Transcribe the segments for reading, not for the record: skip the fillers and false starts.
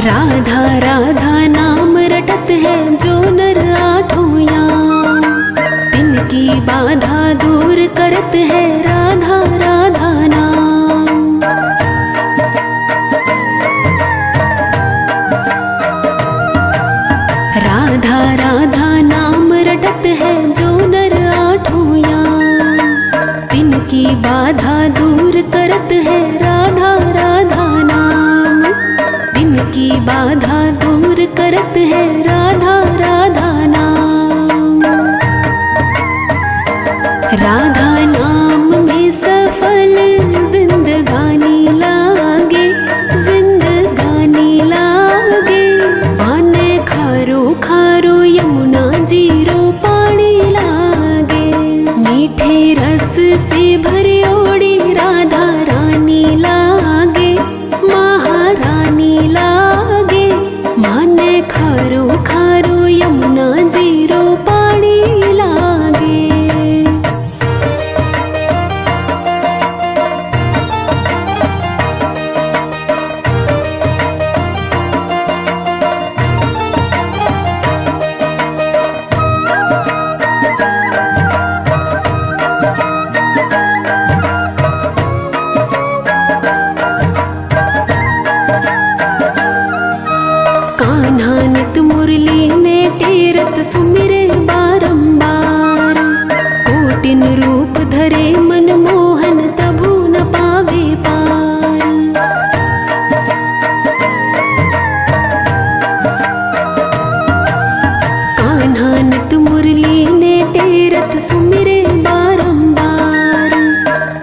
राधा राधा नाम रटत है जो नर आठों याम, तिनकी बाधा दूर करत है राधा राधा नाम। राधा राधा नाम रटत है जो नर आठों याम, तिनकी बाधा दूर करत है राधा राधा नाम, तिनकी बाधा दूर करत है राधा राधा नाम। राधा नाम में सफल जिंदगानी लागे, जिंदगानी लागे। पाने खारो खारो यमुना जीरो पानी लागे, मीठे रस से भरी ओड़ी राधा रानी लागे, महारानी लागे। माने खारो खारो यमुना जीरो पानी लागे। कान्हा नित मुरली में टेरत सुमिरे बारंबार, कोटिन रूप धरे मनमोहन तभु न पावे पार। कान्हा नित मुरली में टेरत सुमिरे बारंबार,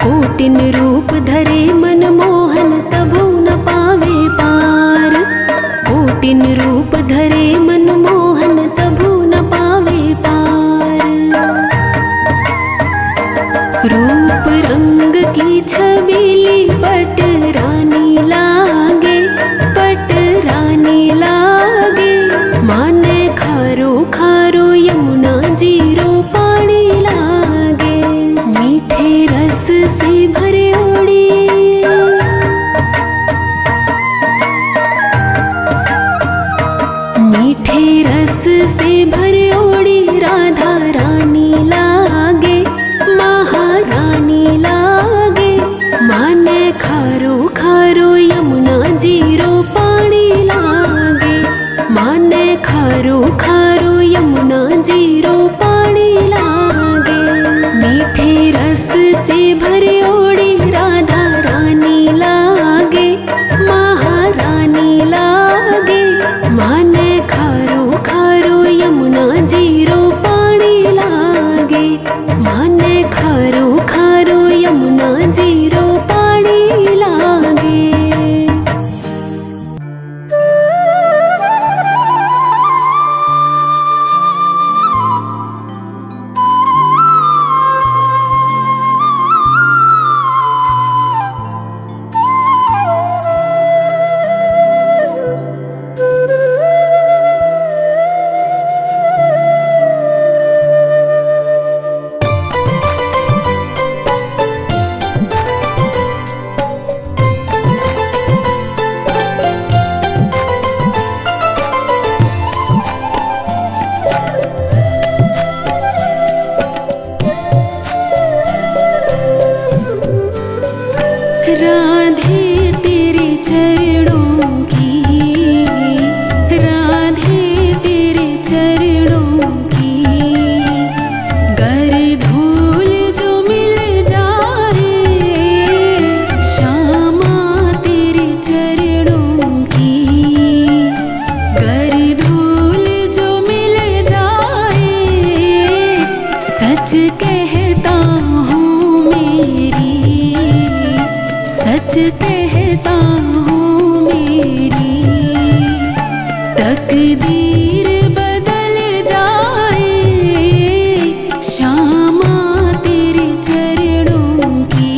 कोटिन रूप धरे मनमोहन तभु न पावे पार। कोटिन रूप धरे मनमोहन तभु न पावे पार। रूप रंग की छबीली पट रानी लागे, पट रानी लागे। माने खारो खारो यमुना जीरो पानी लागे, मीठे रस से भरे ओड़ी मीठे रस से भरे ओड़ी राधा रानी लागे, महारानी लागे। माने खारो खारो यमुना जीरो पानी लागे, माने खारो खारो यमुना जीरो पानी लागे। मीठे रस से भरे ओड़ी राधा रानी लागे, महारानी लागे। माने खारो खारो यमुना जीरो पानी लागे, माने खारो खारो यमुना जीरो पानी लागे। राधे तेरे चरणों की, राधे तेरे चरणों की। गर धूल जो मिल जाए श्यामा तेरे चरणों की। गर धूल जो मिल जाए सच कहता हूँ मेरी, सच कहता हूँ मेरी। तकदीर बदल जाए श्यामा तेरे चरणों की।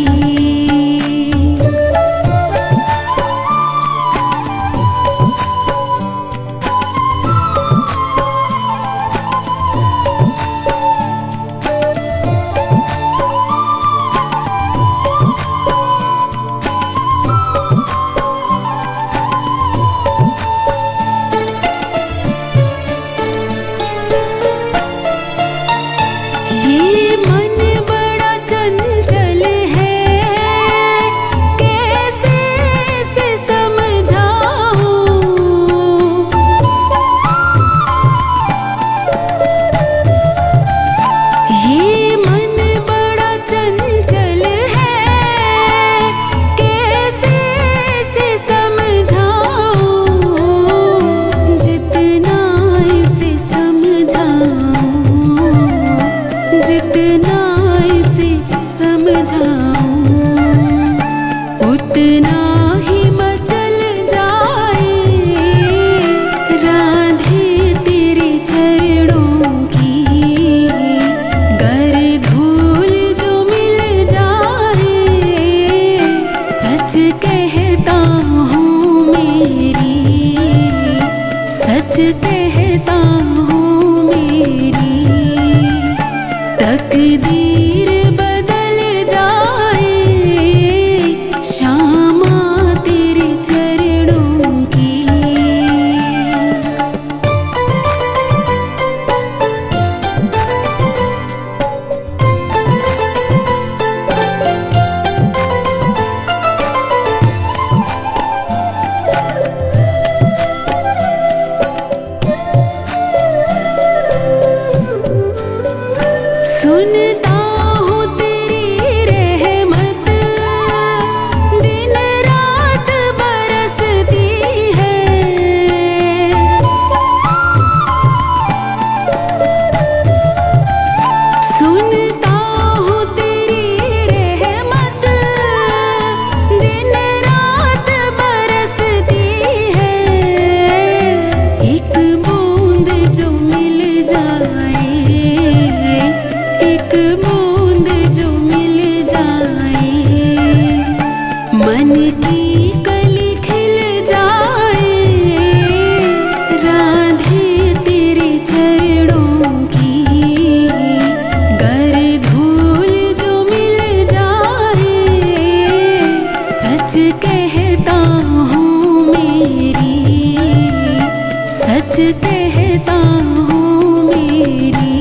की कली खिल जाए, राधे तेरे चरणों की। गर धूल जो मिल जाए, सच कहता हूँ मेरी, सच कहता हूँ मेरी।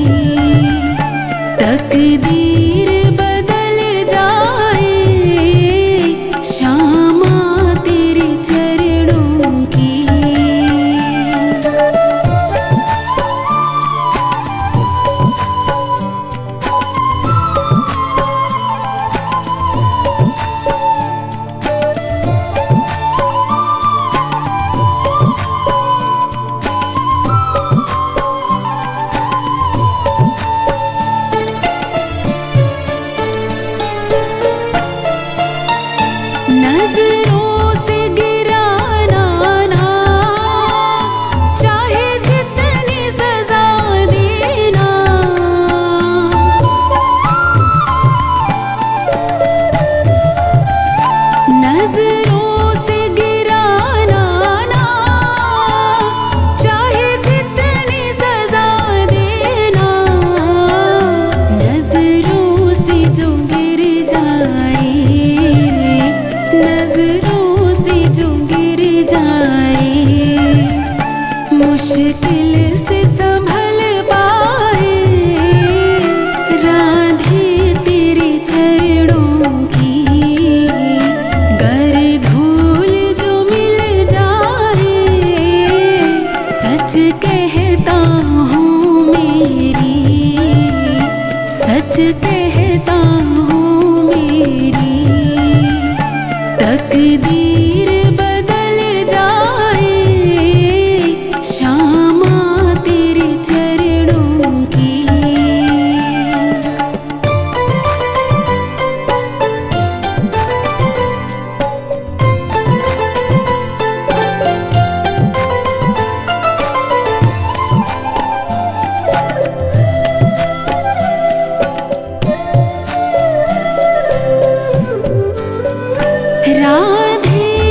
तकदीर बदल जाए, श्यामा तेरे चरणों की। नजरों से गिराना ना, चाहे जितनी सजा देना। नजरों से गिराना ना, चाहे जितनी सजा देना। नजरों से जो गिर जाए, नजरों से जो गिर जाए, मुश्किल से संभल पाए, राधे तेरे चरणों की। गर धूल जो मिल जाए, सच कहता हूँ मेरी, सच कहता हूँ मेरी। तकदीर बदल जाए, श्यामा तेरे चरणों की। राधे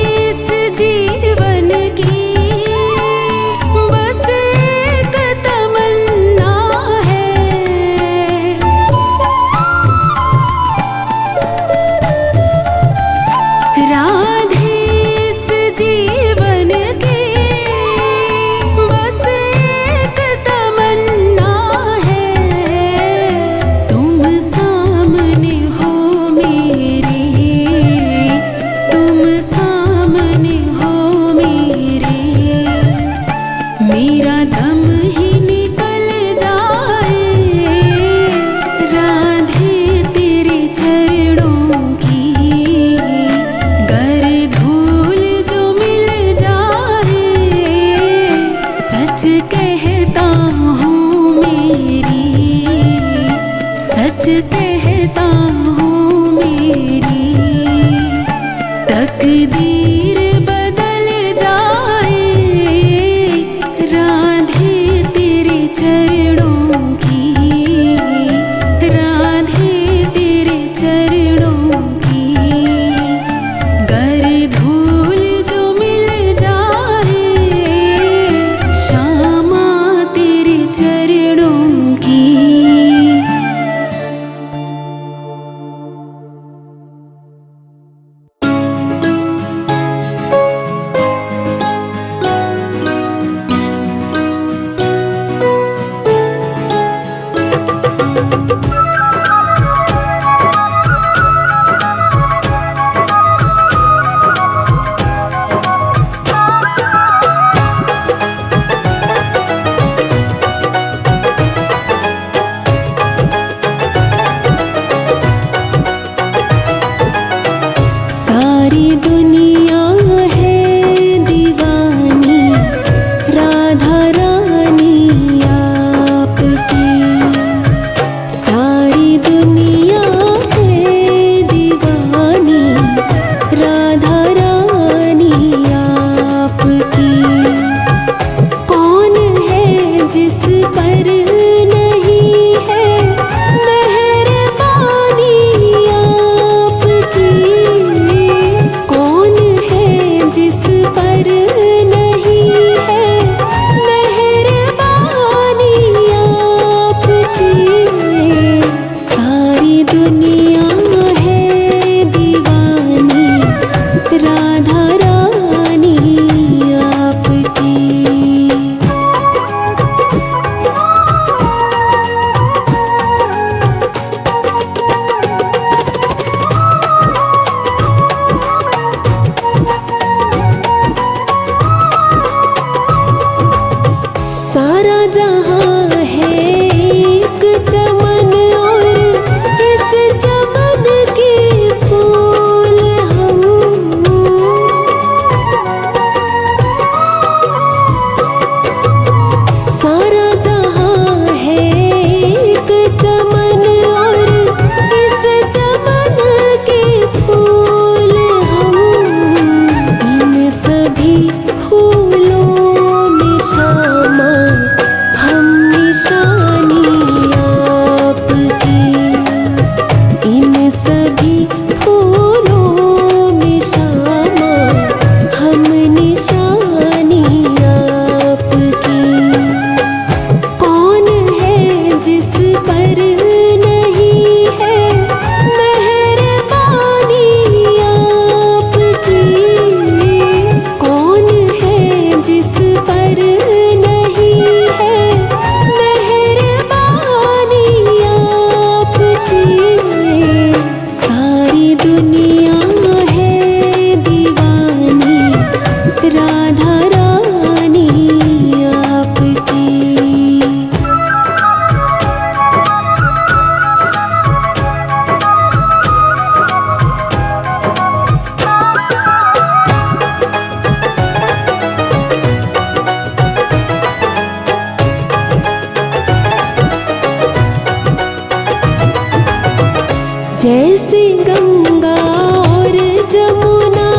जैसे गंगा और जमुना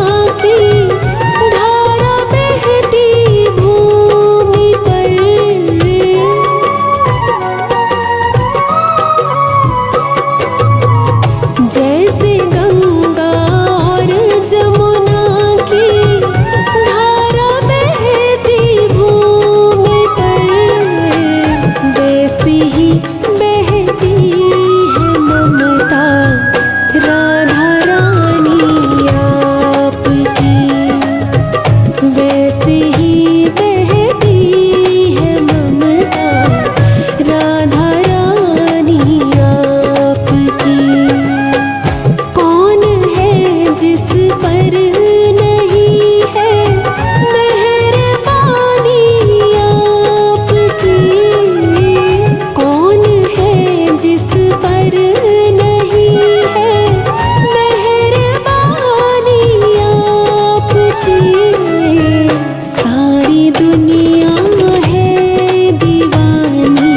की धारा बहती भूमि पर, जैसे गंगा और जमुना की धारा बहती भूमि पर, वैसी ही बहती है ममता राधा रानी आपकी, वैसे ही बहती है ममता राधा रानी आपकी। कौन है जिस पर नहीं है मेहरबानी आपकी, कौन है जिस पर नहीं है मेहरबानी आपकी। सारी दुनिया है दीवानी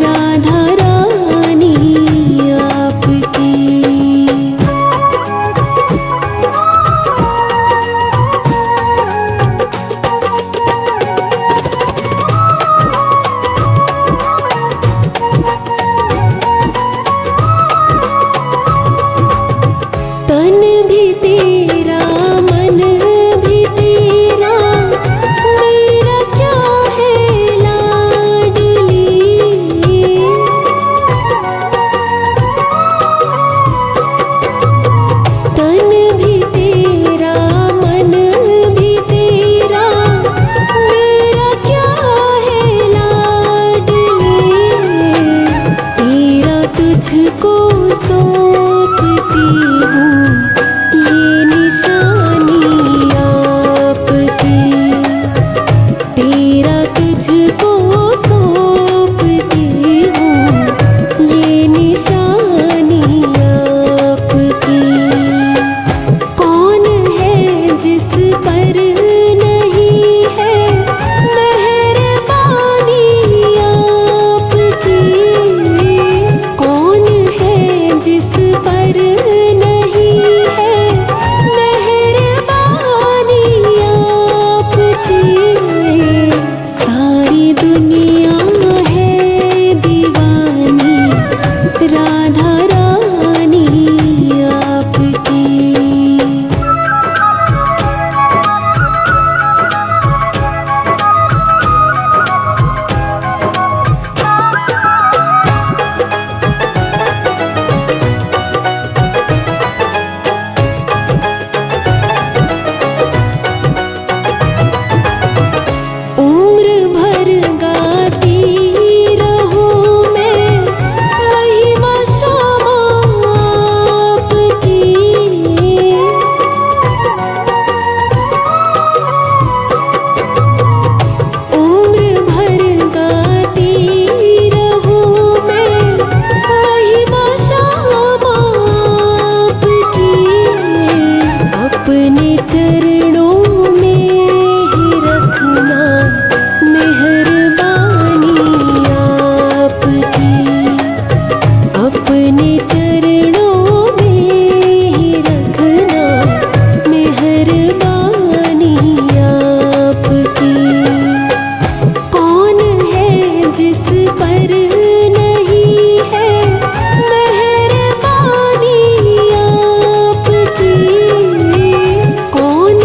राधा रानी आपकी। तन भी तेरा मन भी तेरा, मेरा क्या है लाडली। तन भी तेरा मन भी तेरा, मेरा क्या है लाडली। तेरा तुझको सौंपती हूँ ये निशानी आपकी, तेरा तुझको सौंपती हूँ ये निशानी आपकी। कौन है जिस पर नहीं है मेहरबानी आपकी, कौन है जिस पर नहीं है मेहरबानी आपकी। सारी दुनिया है दीवानी राधा रानी आपकी। उम्र भर गाती रहूं मैं महिमा श्यामा आपकी, उम्र भर गाती रहूं मैं महिमा श्यामा आपकी। अपने चरणों में ही रखना मेहरबानी आपकी, अपने चरणों में ही रखना मेहरबानी आपकी। कौन है जिस पर नहीं है मेहरबानी आपकी, कौन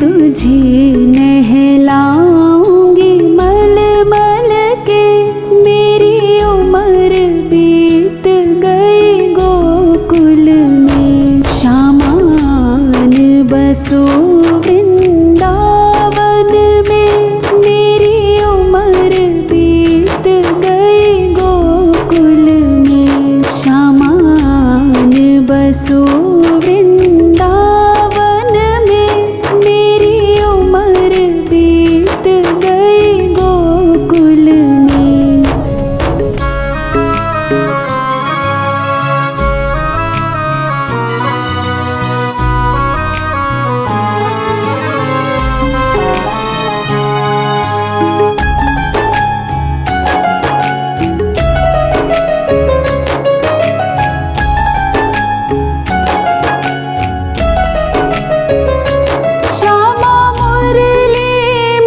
तुझे नहलाऊंगी मल मल के। मेरी उम्र बीत गई गोकुल में। शामान बसो वृंदावन में। मेरी उम्र बीत गई गोकुल में। शामान बसो वृंदावन में। मेरी उम्र बीत गई गोकुल में। श्यामा मुरली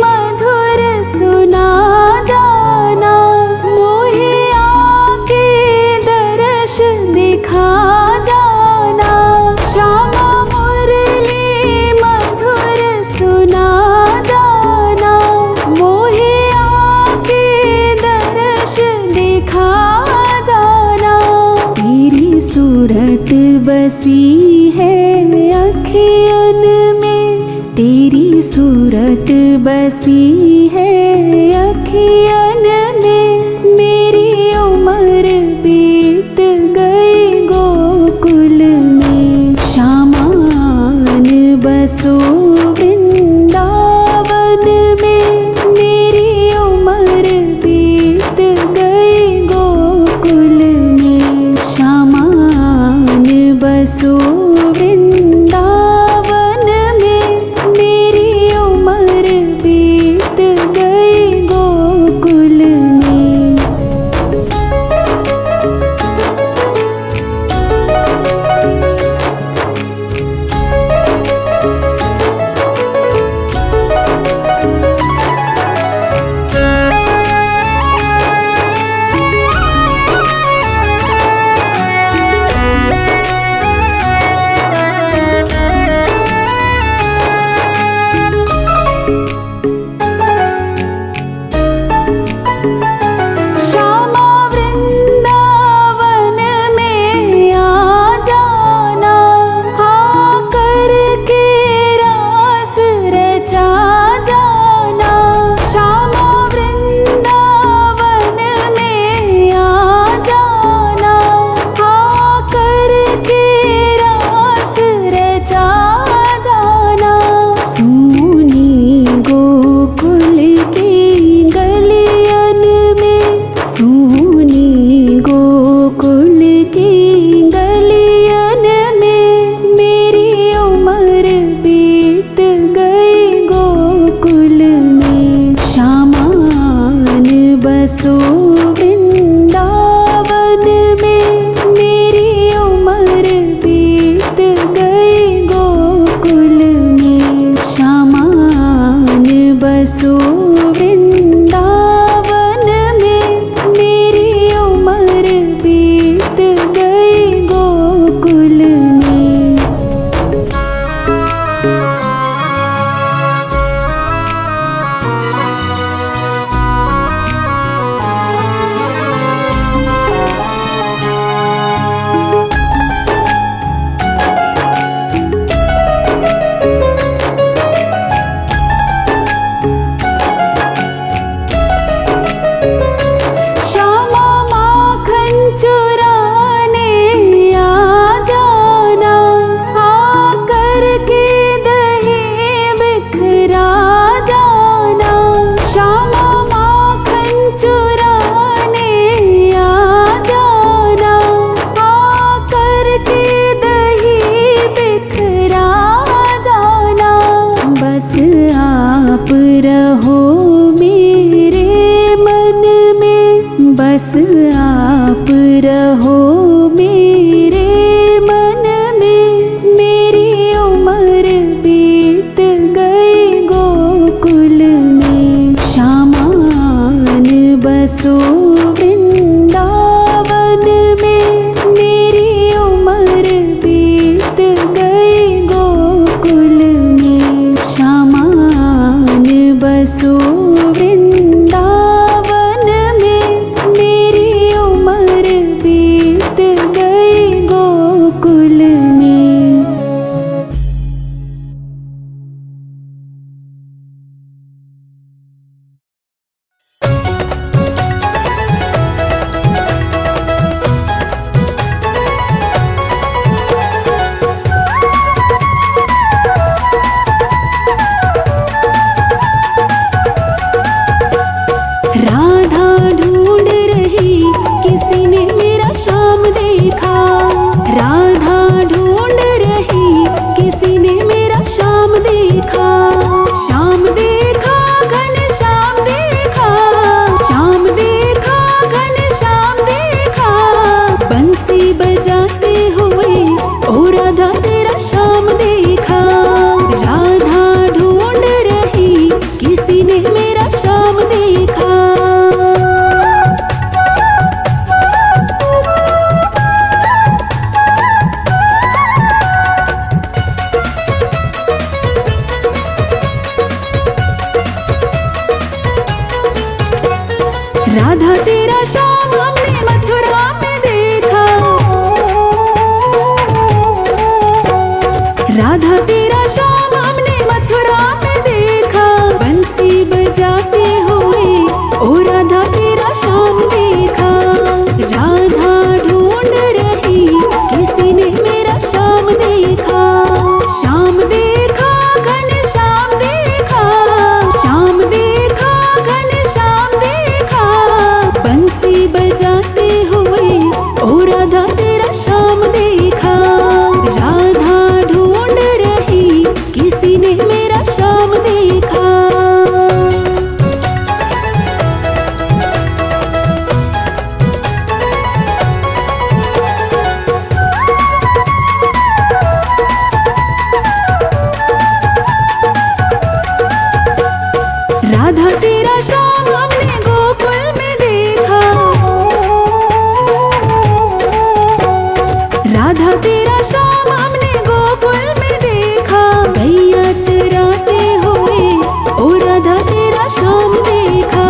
मधुर सुना जाना। मोहे आके दर्श दिखा जाना। श्यामा मुरली मधुर सुना जाना। मोहे आके दर्श दिखा जाना। तेरी सूरत बसी है अखियन में। तेरी सूरत बसी है अखियन में। मेरी उम्र बीत गई गोकुल में। शामान बसो वृंदावन में। मेरी उम्र बीत गई गोकुल में। शामान बसो वृंदावन में। मेरी उम्र बीत गई गोकुल में। राधा तेरा श्याम हमने मथुरा में देखा। राधा तेरा श्याम हमने मथुरा में देखा। बंसी बजाते हुए ओ राधा तेरा श्याम देखा। राधा ढूंढ रही किसी ने मेरा श्याम देखा। श्याम देखा घन श्याम देखा। श्याम देखा घन श्याम देखा। बंसी बजाते हुए ओ राधा तेरा श्याम देखा। राधा ढूंढ रही किसी ने मेरा श्याम देखा। राधा तेरा श्याम हमने गोकुल में देखा। राधा तेरा श्याम हमने गोकुल में देखा। गैया चराते हुए ओ राधा तेरा श्याम देखा।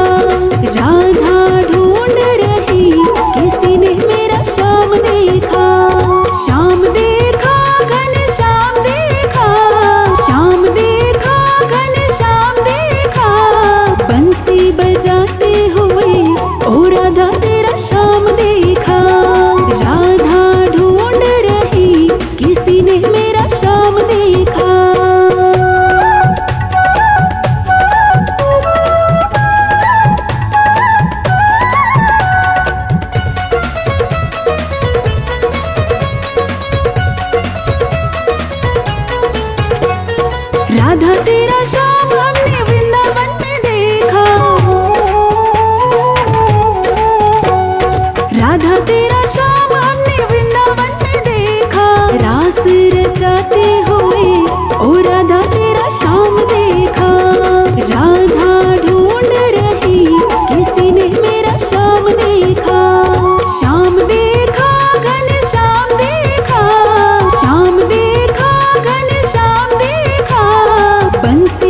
राधा ढूंढ रही किसी ने मेरा श्याम देखा। श्याम देखा घन श्याम देखा। श्याम देखा घन श्याम देखा। बंसी बजाते हुए ओ राधा तेरा श्याम देखा। राधा ढूंढ रही किसी ने मेरा श्याम देखा। राधा तेरा श्याम हमने वृंदावन में देखा। राधा तेरा श्याम हमने वृंदावन में देखा। रास रचाते हुए ओ राधा तेरा श्याम देखा। राधा ढूंढ रही किसी ने मेरा श्याम देखा। श्याम देखा घन श्याम देखा। श्याम देखा घन श्याम देखा। बंसी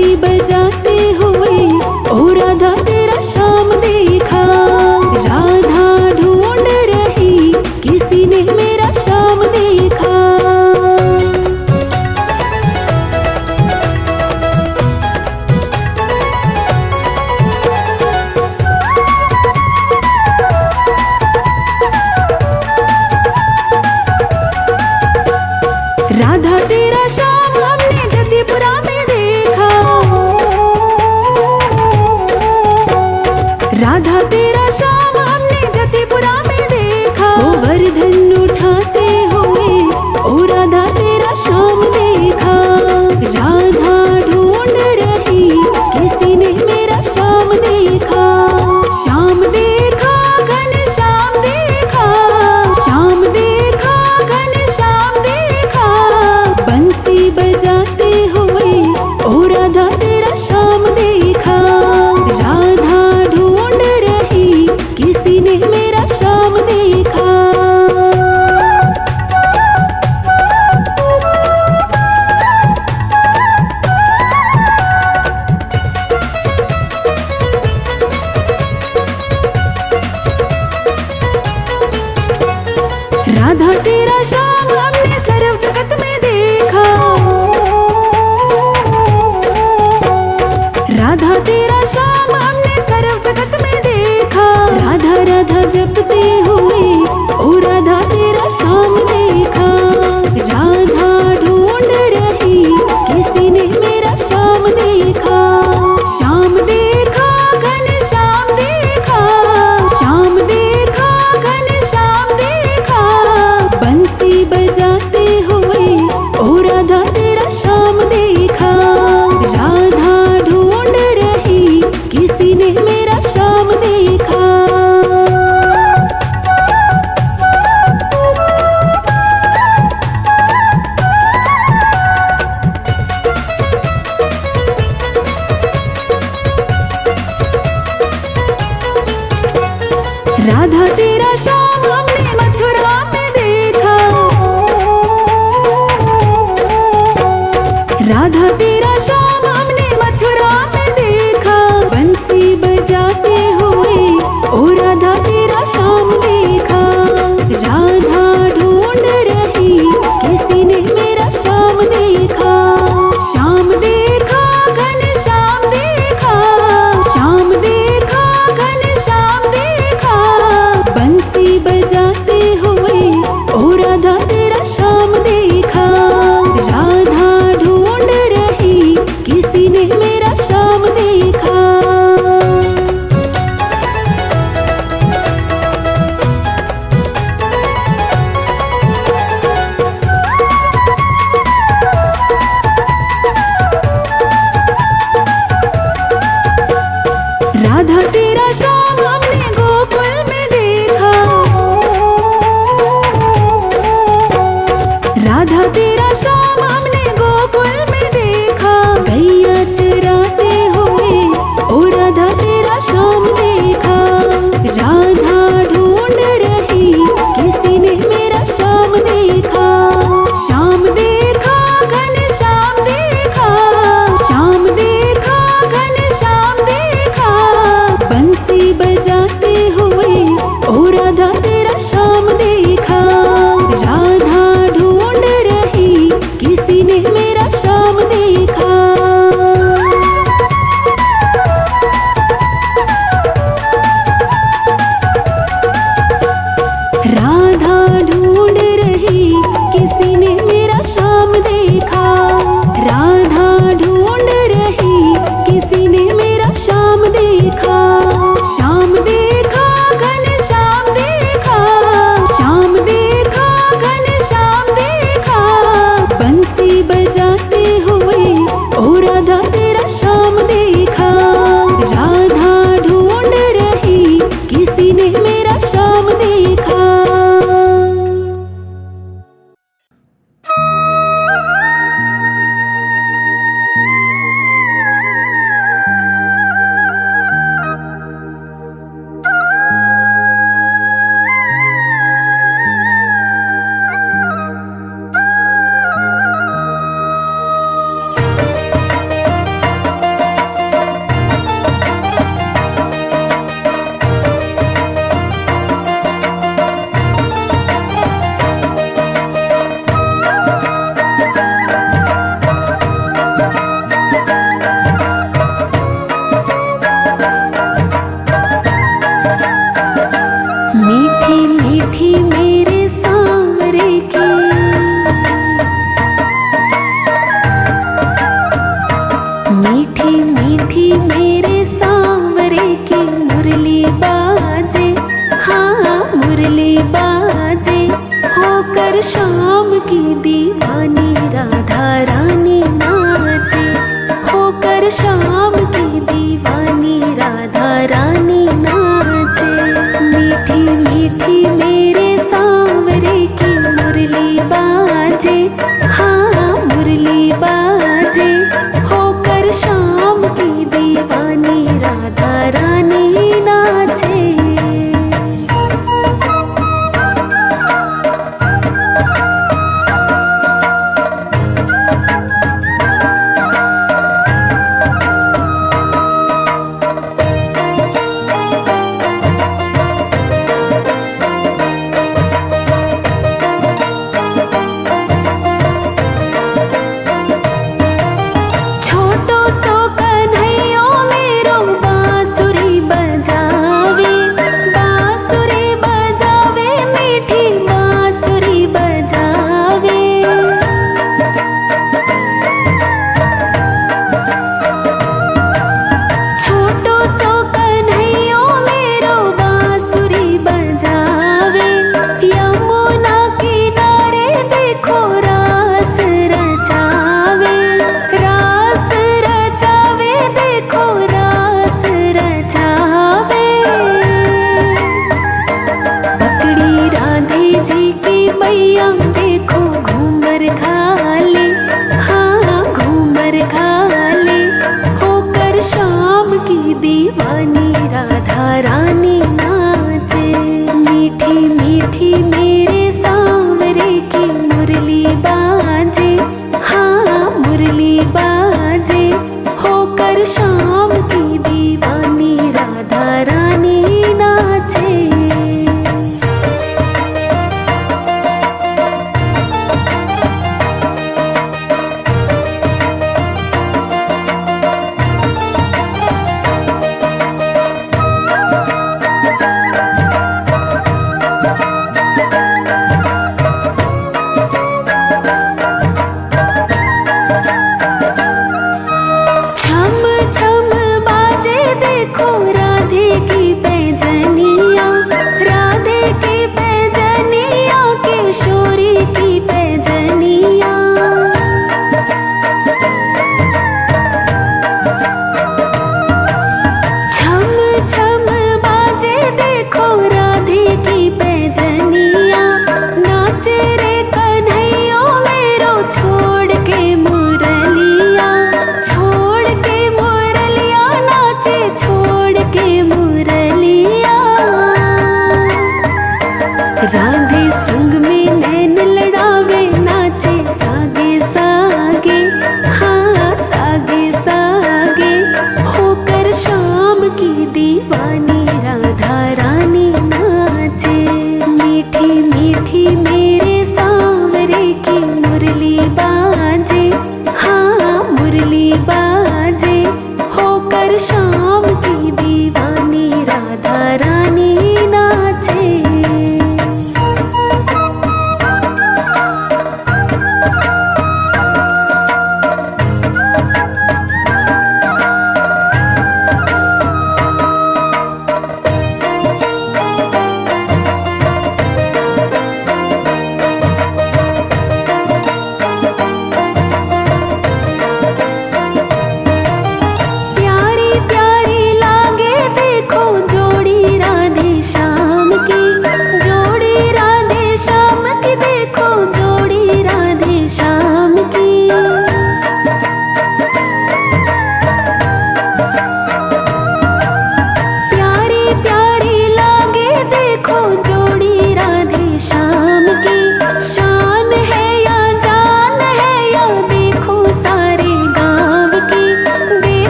शाम की दीवानी राधा रानी नाचे।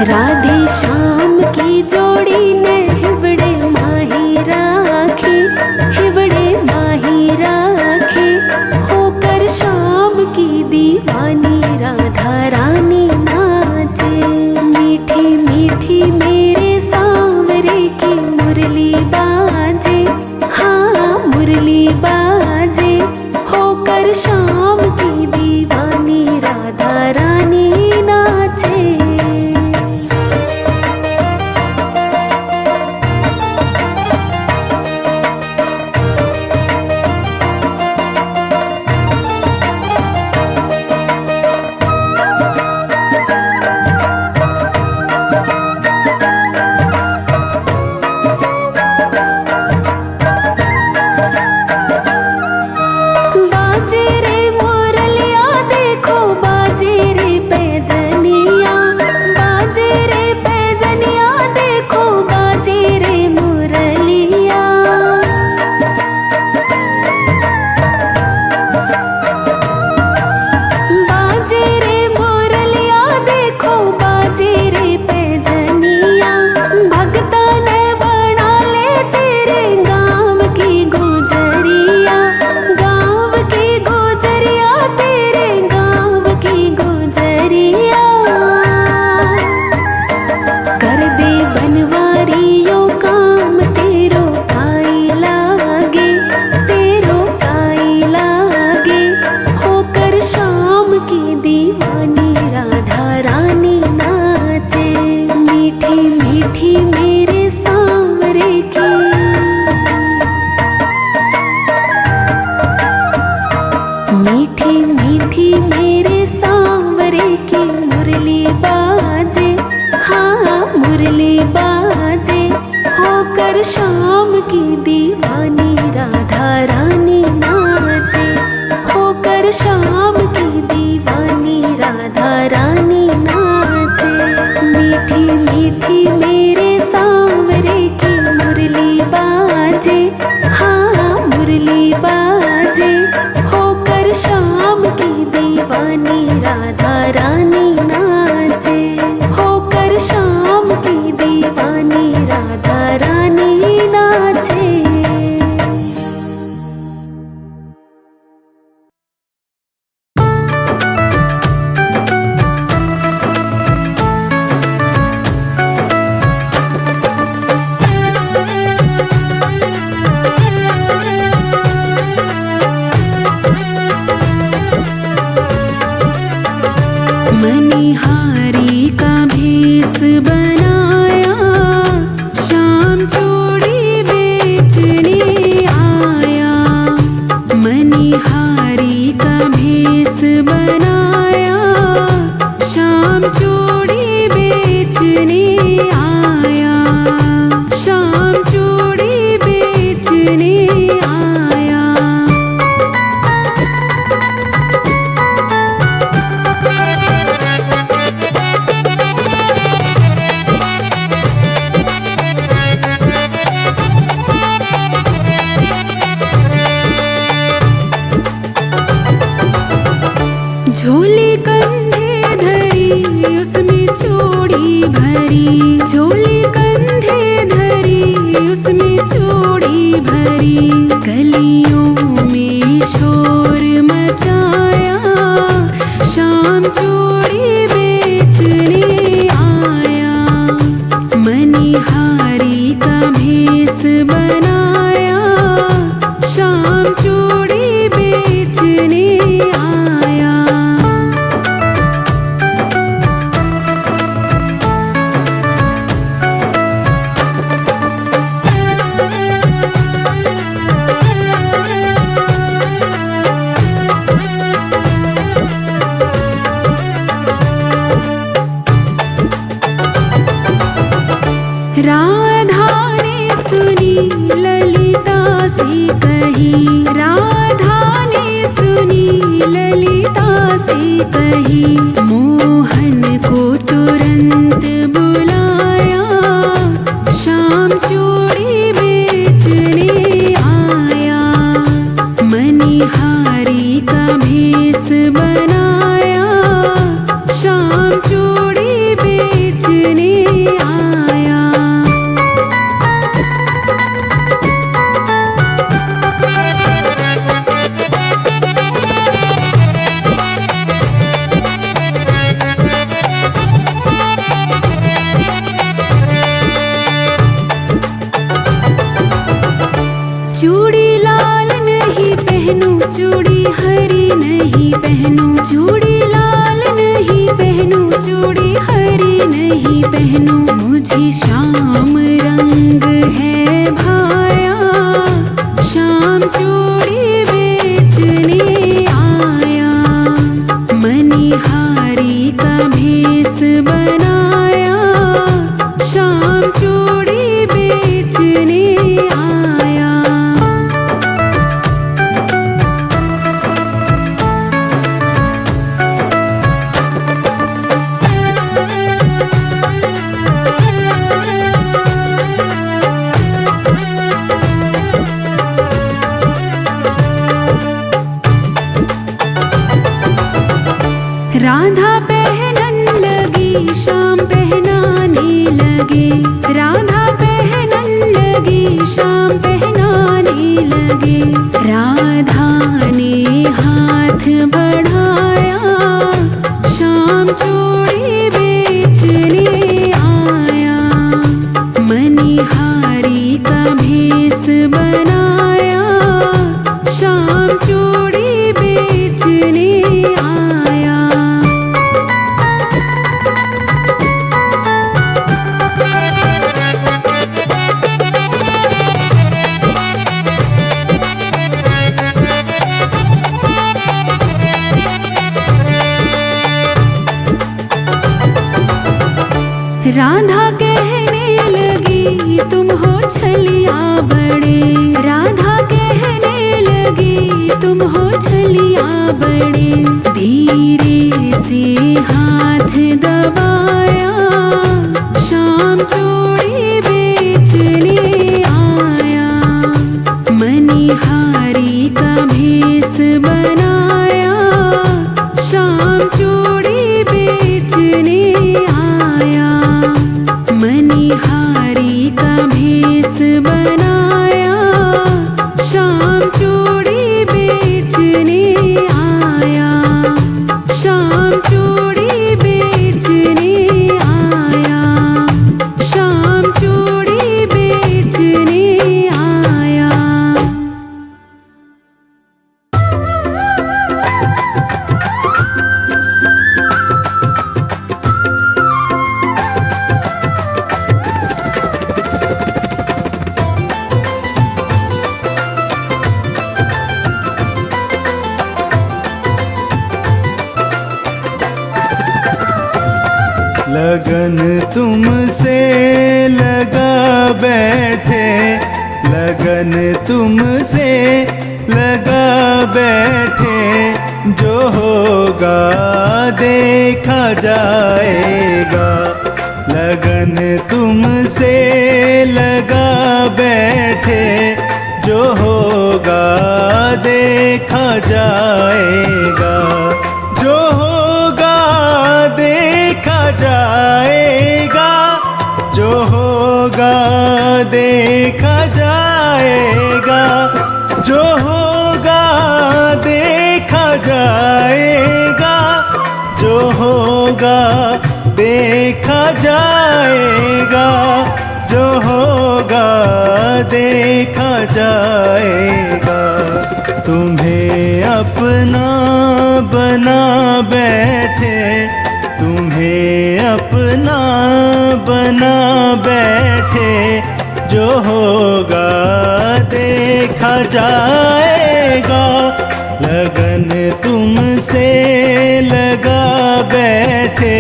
राधे श्याम की जोड़ी ने हिवड़े माही राखे, हिवड़े माही राखे, होकर शाम की दीवानी राधा रानी नाचे। मीठी मीठी मेरे सांवरे की मुरली बाजे, हाँ मुरली बाजे, होकर शाम की दीवानी राधा रानी नाचे। मीठी मीठी मेरे सांवरे की मुरली बाजे, हाँ मुरली बाजे, होकर शाम की दीवानी राधा रानी नाचे, होकर शाम की दीवानी राधा रानी नाचे। मीठी मीठी मेरे सांवरे की मुरली बाजे, हाँ मुरली बाजे, होकर शाम की दीवानी राधा रानी नाचे, होकर शाम की दीवानी राधा रानी नाचे। मनिहारी का भेष बनाया, शाम चूड़ी बेचने आया। मनिहारी का भेष बनाया, शाम चूड़ी बेचने आया, शाम चूड़ी बेचने आया। झोली कंधे धरी उसमें चूड़ी भरी, झोली कंधे धरी उसमें चूड़ी भरी। गलियों में शोर कही, राधा ने सुनी ललिता से कही। मोहन को तुरंत बुलाया, श्याम चूड़ी बेचने आया। मनिहारी का भेष बनाया, श्याम चूड़ी बेचने आया। चूड़ी लाल नहीं पहनूं, चूड़ी हरी नहीं पहनूं। चूड़ी लाल नहीं पहनूं, चूड़ी हरी नहीं पहनूं। मुझे श्याम रंग है भाया, श्याम चूड़ी बेचने आया। मनिहारी का भेष बनाया, श्याम चूड़ी बेचने आया। राधा पहनन लगी, श्याम पहनाने लगे। राधा पहनन लगी, श्याम पहनाने लगे। राधा ने हाथ बढ़ाया, श्याम चूड़ी बेचने आया। मनिहारी का भेष बनाया, श्याम चूड़ी बेचने आया। राधा कहने लगी, तुम हो छलिया बड़े। राधा कहने लगी, तुम हो छलिया बड़े। धीरे से हाथ दबाया, श्याम चूड़ी बेचने आया। मनिहारी का भेष बनाया, श्याम चूड़ी बेचने आया। मनिहारी का भेष बनाया, श्याम चूड़ी बेचने आया। श्याम चूड़ी बेचने आया, श्याम चूड़ी बेचने आया। लगन तुमसे लगा बैठे, लगन तुमसे लगा बैठे। जो होगा देखा जाएगा। लगन तुमसे लगा बैठे, जो होगा देखा जाएगा। जो होगा देखा जाएगा, जो होगा देखा जाएगा। जो होगा देखा जाएगा, जो होगा देखा जाएगा। जो होगा देखा जाएगा। तुम्हें अपना बना बैठे, तुम्हें अपना बना बैठे। जो होगा देखा जाएगा। लगन तुमसे लगा बैठे,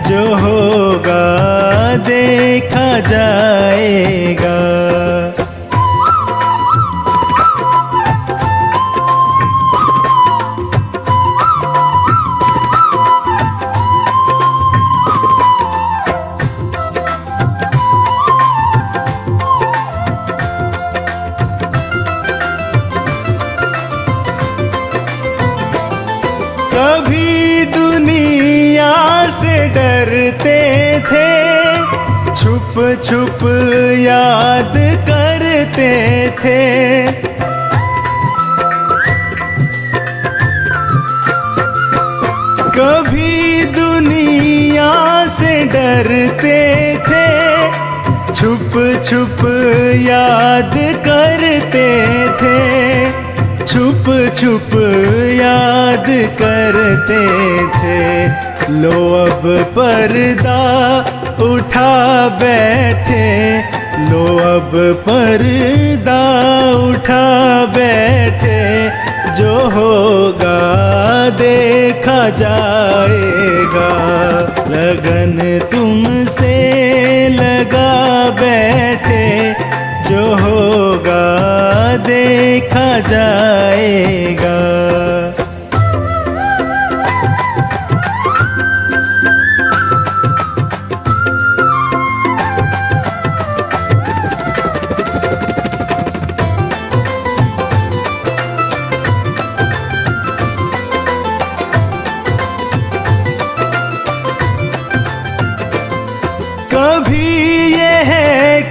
जो होगा देखा जाएगा। कभी दुनिया से डरते थे, छुप छुप याद करते थे। कभी दुनिया से डरते थे, छुप छुप याद करते थे, छुप छुप याद करते थे। लो अब पर्दा उठा बैठे, लो अब पर्दा उठा बैठे, जो होगा देखा जाएगा। लगन तुमसे लगा बैठे, जो होगा देखा जाएगा। कभी यह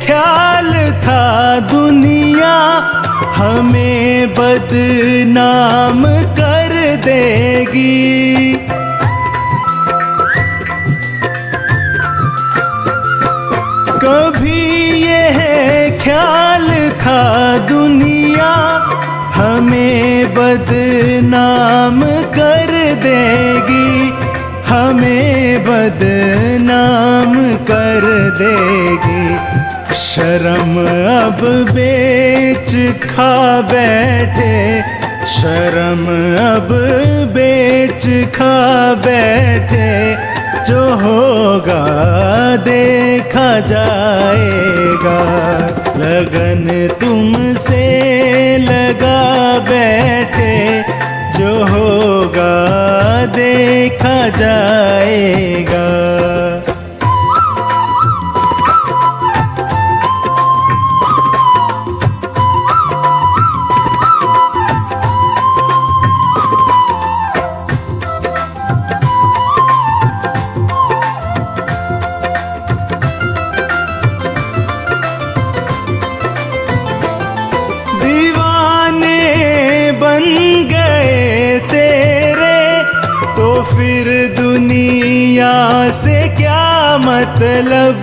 ख्याल था दुनिया हमें बदनाम कर देगी, कभी यह ख्याल था दुनिया हमें बदनाम कर देगी, हमें बदनाम कर देगी। शर्म अब बेच खा बैठे, शर्म अब बेच खा बैठे, जो होगा देखा जाएगा। लगन तुमसे लगा बैठे, जो होगा देखा जाएगा। फिर दुनिया से क्या मतलब,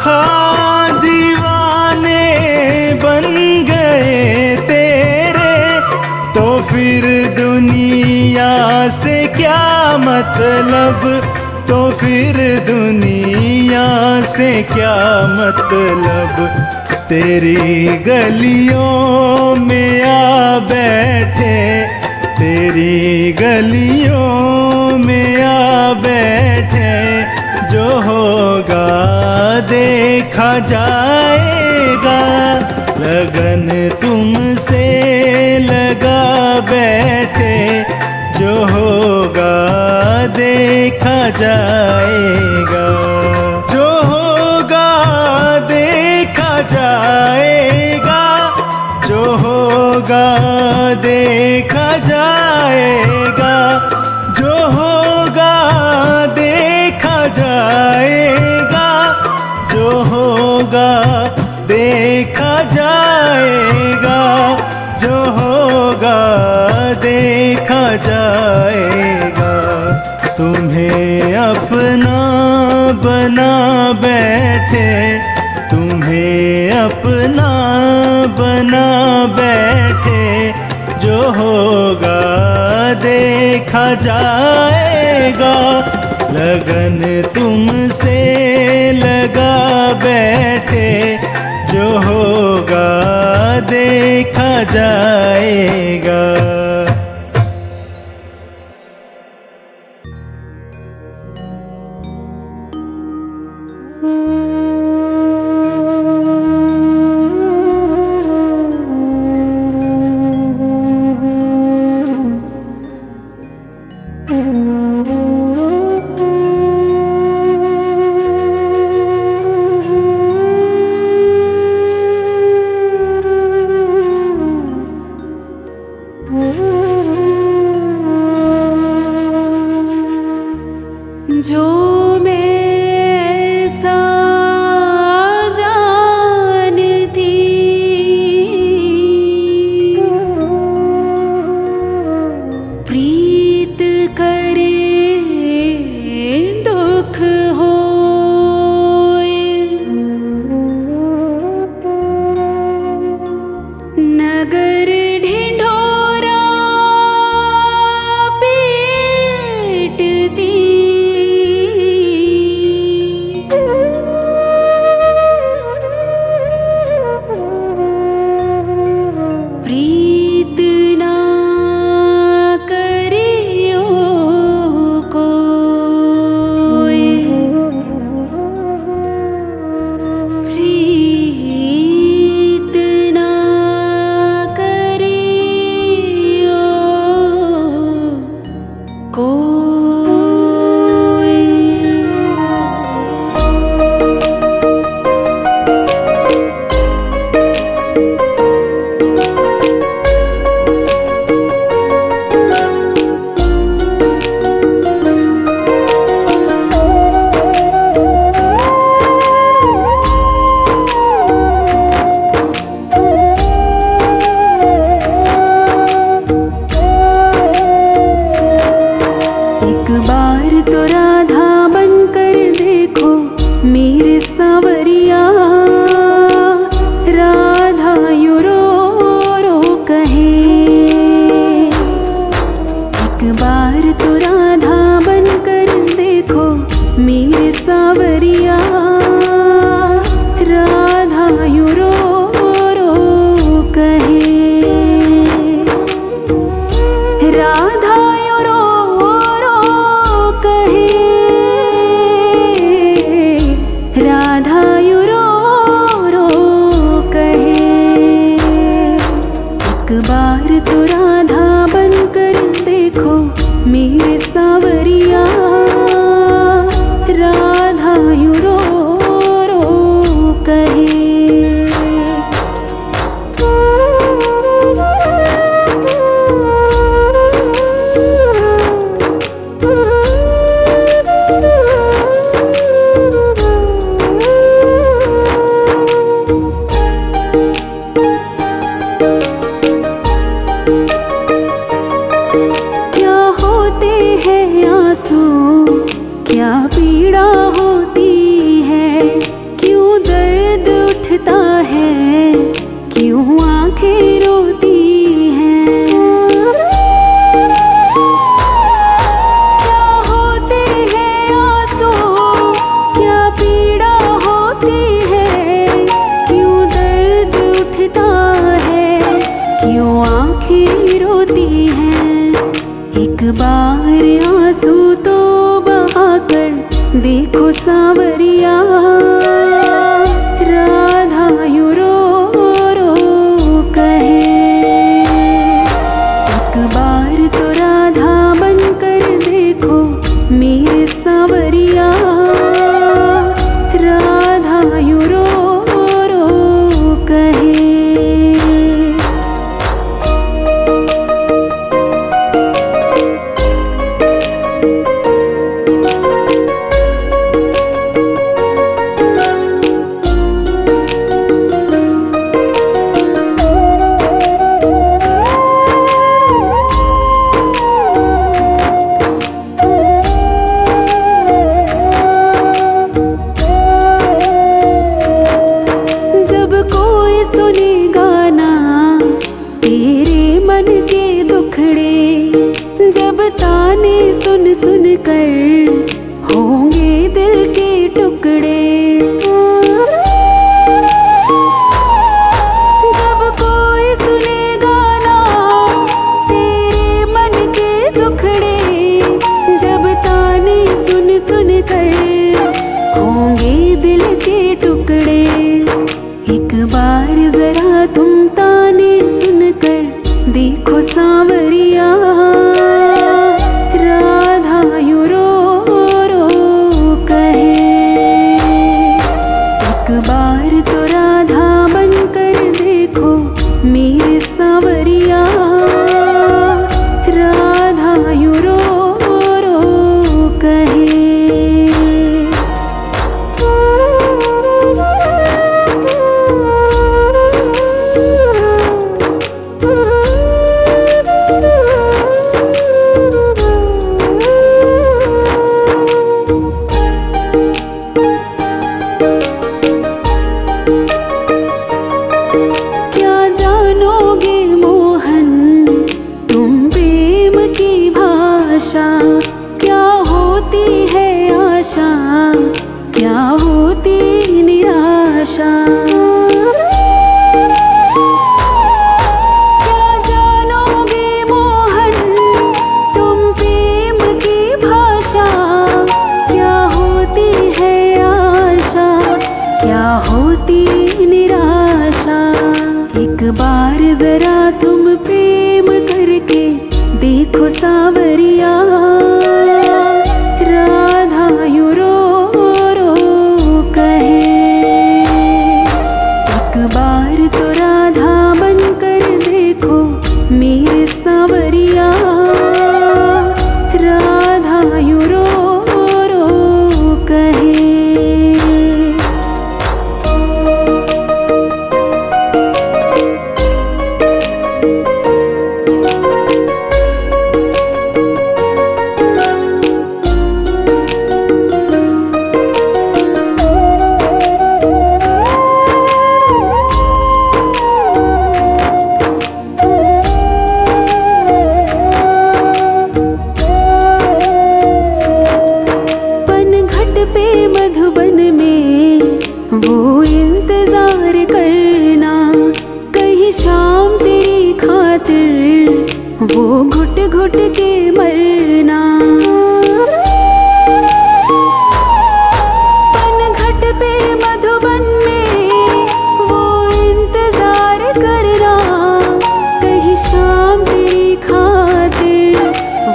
हाँ दीवाने बन गए तेरे, तो फिर दुनिया से क्या मतलब, तो फिर दुनिया से क्या मतलब। तेरी गलियों में आ बैठे, तेरी गलियों में आ बैठे, जो होगा देखा जाएगा। लगन तुमसे लगा बैठे, जो होगा देखा जाएगा, जो होगा देखा जाएगा, जो होगा देखा जाएगा, जो होगा देखा जाएगा, जो होगा देखा जाएगा, जो होगा देखा जाएगा। तुम्हें अपना बना बैठे, तुम्हें अपना बना बैठे, जो होगा देखा जाएगा। लगन तुमसे लगा बैठे, जो होगा देखा जाएगा। बार तो राधा बनकर देखो मेरे सांवरिया, राधा यूं रो रो कहे। मधुबन में वो इंतजार करना, कहीं शाम तेरी खातिर वो घुट घुट के मरना। पनघट पे मधुबन में वो इंतजार करना, कहीं शाम तेरी खातिर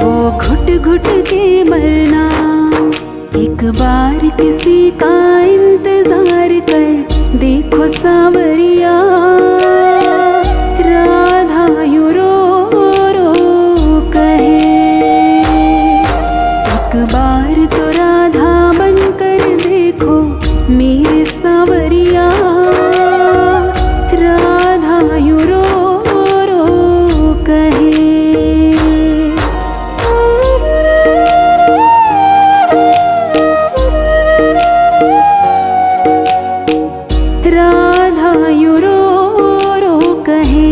वो घुट घुट के मरना। एक बार किसी का इंतजार कर देखो सांवरिया, राधा यूं रो रो कहे। एक बार तो राधा बनकर देखो मेरे सांवरिया, राधा यूं रो रो कहे। राधा यूं रो रो कहे।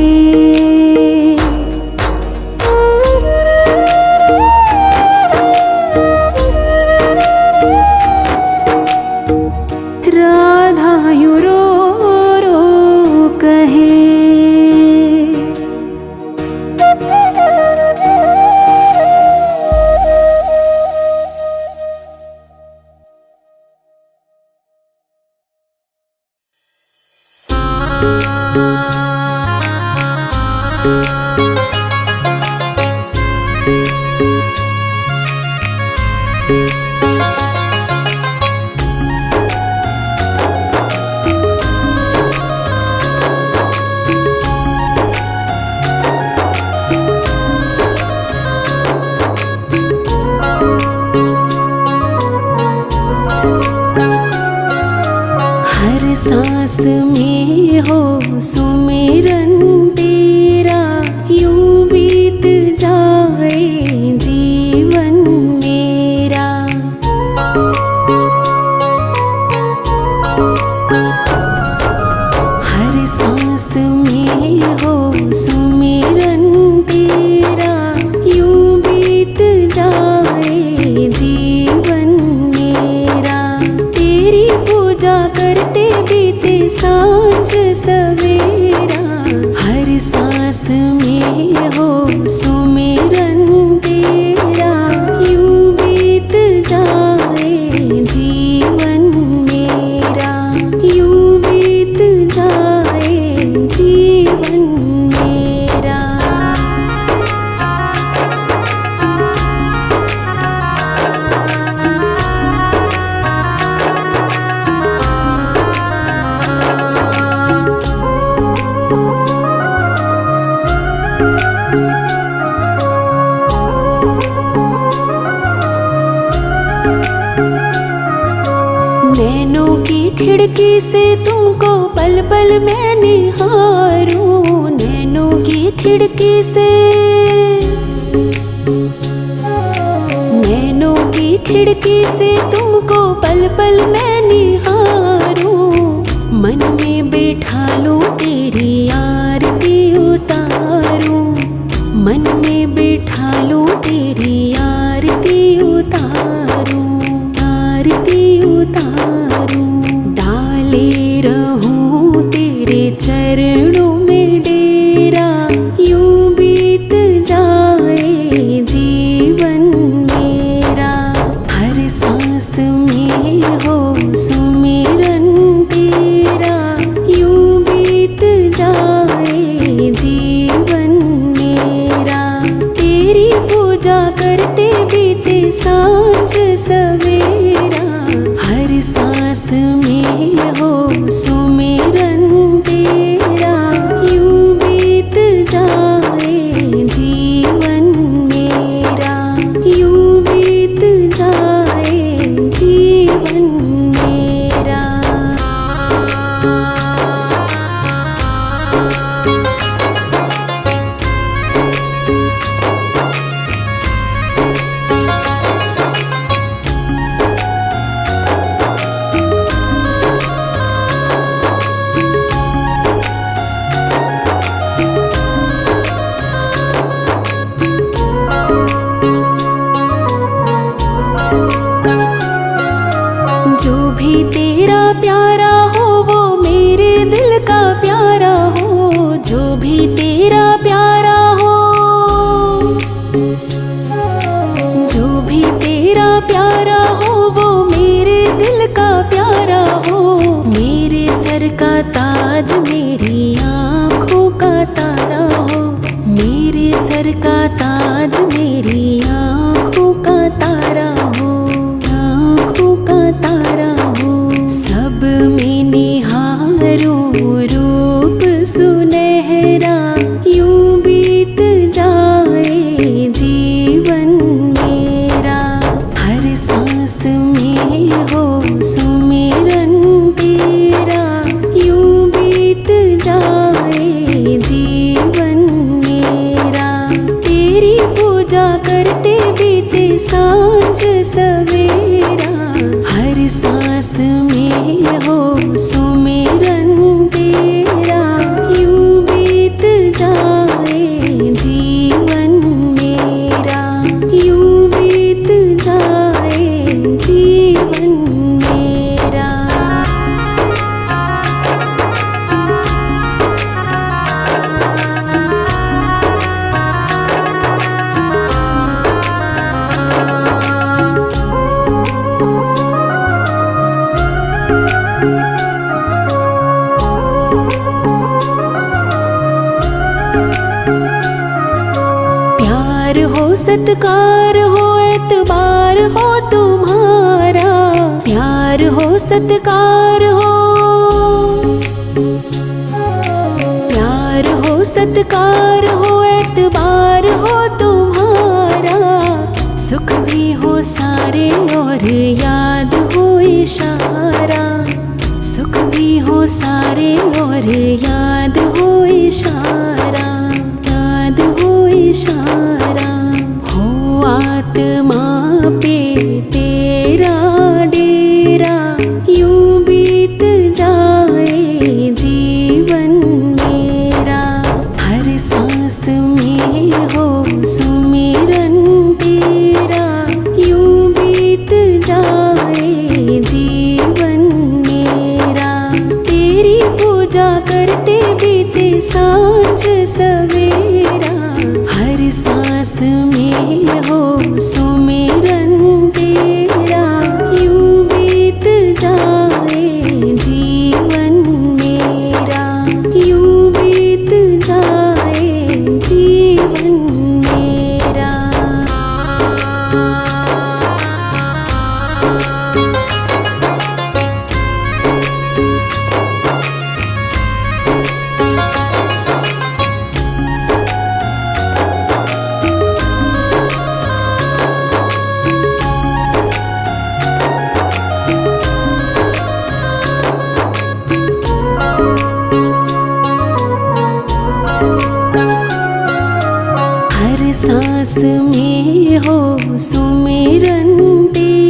राधा यूं रो रो कहे। हर सांस में हो सुमिरन तेरा, यूं बीत जाए जीवन मेरा। हर सांस में हो सुमिरन तेरा, यूं बीत जाए जीवन मेरा। तेरी पूजा करते बीते सांझ सवेरा, हर सांस में हो सुमिरन तेरा, यूं बीत जाए जीवन मेरा, यूं बीत जाए जीवन मेरा। नैनों की खिड़की से तुमको पल पल मैं निहारूं, नैनों की खिड़की से, नैनों की खिड़की से तुमको पल पल मैं निहारूं। मन में बैठा लूं तेरी आरती उतारूं, मन में बैठा लूं तेरी आरती उतारूं, आरती उतारूं। डाले रहूं तेरे चरणों में डेरा, यूं बीत जाए जीवन मेरा। हर सांस में हो सुमिरन तेरा, यूं बीत जाए जीवन मेरा। तेरी पूजा करते बीते सांझ सवेरा, हर सांस में हो सुमिरन तेरा। रूप सुनहरा, यूं बीत जाए जीवन मेरा। हर सांस में हो सुमिरन तेरा, यूं बीत जाए जीवन मेरा। तेरी पूजा करते बीते सांझ सवेरा, हर सांस में हो सुमिरन तेरा, यूं बीत जाए जीवन मेरा, यूं बीत जाए जीवन मेरा। प्यार हो सत्कार हो एतबार हो तुम्हारा, प्यार हो सत्कार हो, प्यार हो सत्कार हो एतबार हो तुम्हारा। सुख भी हो सारे और याद हो इशारा, सुख भी हो सारे और याद हो इशारा, याद हो इशारा। हो आत्मा पे तेरा डेरा, यूं बीत जाए जीवन मेरा। हर सांस में हो सुमिरन तेरा, यूं बीत जाए जीवन मेरा। तेरी पूजा करते बीते सांझ सवेरा, हर सांस में हो सुमिरन तेरा, यूं बीत जाए जीवन मेरा, यूं बीत जाए जीवन मेरा। हर सांस में हो सुमिरन तेरा,